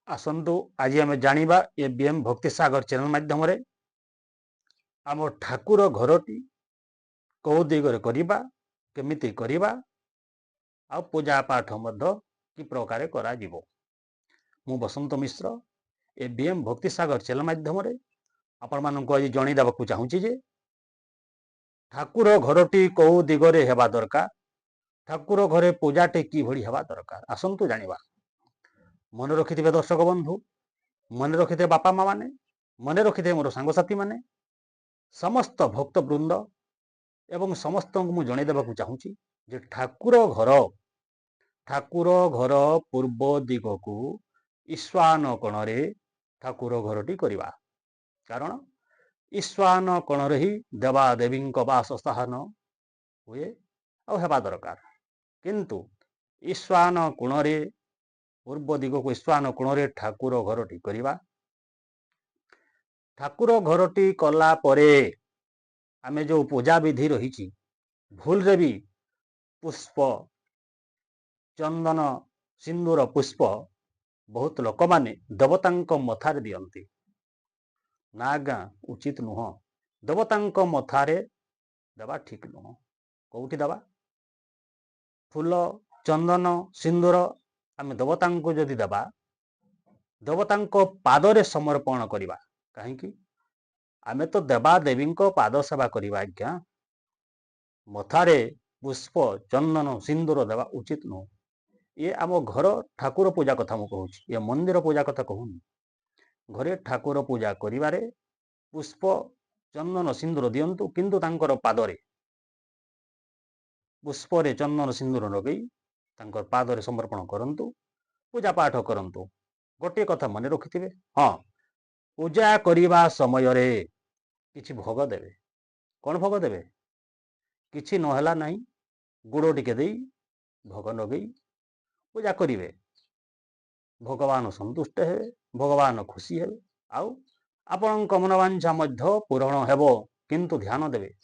आसंतु आज आम जानिबा एबीएम भक्ति सागर चैनल माध्यम आम ठाकुर घरटी कौ दिगरे करिबा केमिति करिबा आ पूजा पाठ मध्य कि प्रकार करा जिवो। मु बसंत मिश्र एबीएम भक्ति सागर चैनल माध्यम आपण मानक आज जणी देबाकू चाहूची जे ठाकुर घरटी कौ दिगरे हेबा दरकार, ठाकुर घरे पूजाटे कि भଳି हेबा दरकार। आसंतु जानिबा। मन रखिथिबे दर्शक बंधु, मन रखिथिबे बापा माँ माने, मन रखिथिबे मोर सांगसाथी माने, समस्त भक्त वृंद एवं समस्त को जणै देबाकू चाहूची जे ठाकुर घर पूर्व दिगकू ईशान कोणरे ठाकुर घरटी करिबा। कारण ईशान कोणरे ही देवा देवी वास स्थान हुए आ हेबा दरकार। किंतु ईशान कोणरे पूर्व दिग को ईशान कोणरे ठाकुर घरटी करिबा। ठाकुर घरटी कला परे आमे जो पूजा विधि रही भूल रे भी पुष्प चंदन सिंदूर पुष्प बहुत लोक माने देवतांक मथारे दियंती ना आज्ञा उचित नुह। देवतांक मथारे देवा ठीक नुह। कौटी देवा फूल चंदन सिंदूर आमे देवतांक जदि देवा देवतांक पादरे समर्पण करिबा। कहीं आमे तो देवा देवी पाद सेवा करिबा आज्ञा मथारे पुष्प चंदन सिंदूर देवा उचित नुह। ये आम घर ठाकुर पूजा कथा मु कहूँ, ये मंदिर पूजा कथा कहूनी। घरे ठाकुर पूजा करिबारे पुष्प चंदन सिंदूर दियंतु, किंतु तांकर पादरे पुष्परे चंदन सिंदूर लगई तांकर पादरे समर्पण करंतु, पूजा पाठ करंतु। गोटे कथा मन रखिथिबे, हाँ पूजा करिबा समय रे किछि भोग देबे। कौन भोग देबे? किछि नहला नहीं गुड़ टिके देई भोग लगई पूजा करिवे। भगवान संतुष्ट हेबे, भगवान खुशी हेबे, आउ आपणक मनोवांछा मध्य पूरण हेबो। किंतु ध्यान देबे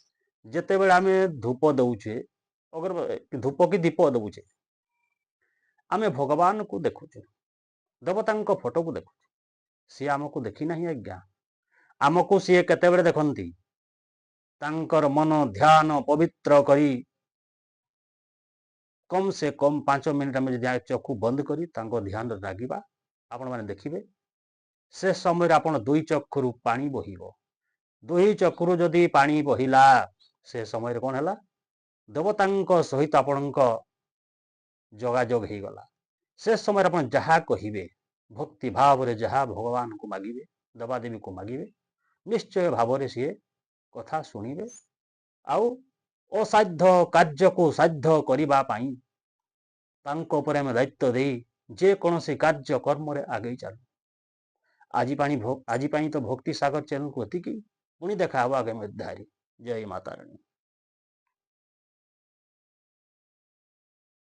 जेते बेले आमे धूप दउछे अगर धूप की दीप दउछे आमे भगवान को देखुछे, देवतांक फोटो को देखुछे, सी आमको देखी नहीं आज्ञा। आमको सी केते बेले देखंती तांकर मन ध्यान पवित्र करी कम से कम 5 मिनिट में जदि चक्षु बंद करी तांको ध्यान लागिबा आपण माने देखिबे से समय आपण दुई चक्षुरु पानी बहिबो। दुई चक्षुरु जदि पानी बहिला से समय कौन हैला देवतांक सहित आपणक जोगाजोग हो गला। से समय आपण जहा कहिबे भक्ति भाव रे जहा भगवान को मागिबे देवादेवी को मागिबे निश्चय भाव रे सी कथा शुणिबे। आउ असाध्य कार्य को साध्य करिबा पाई तांको उपरे हम दायित्व देई जे कोनोसी कार्य कर्म रे आगे चल। आज पाई तो भक्ति सागर चैनल को एतिकी पुणी देखा हवा आगे अध्याय। जय माता रानी।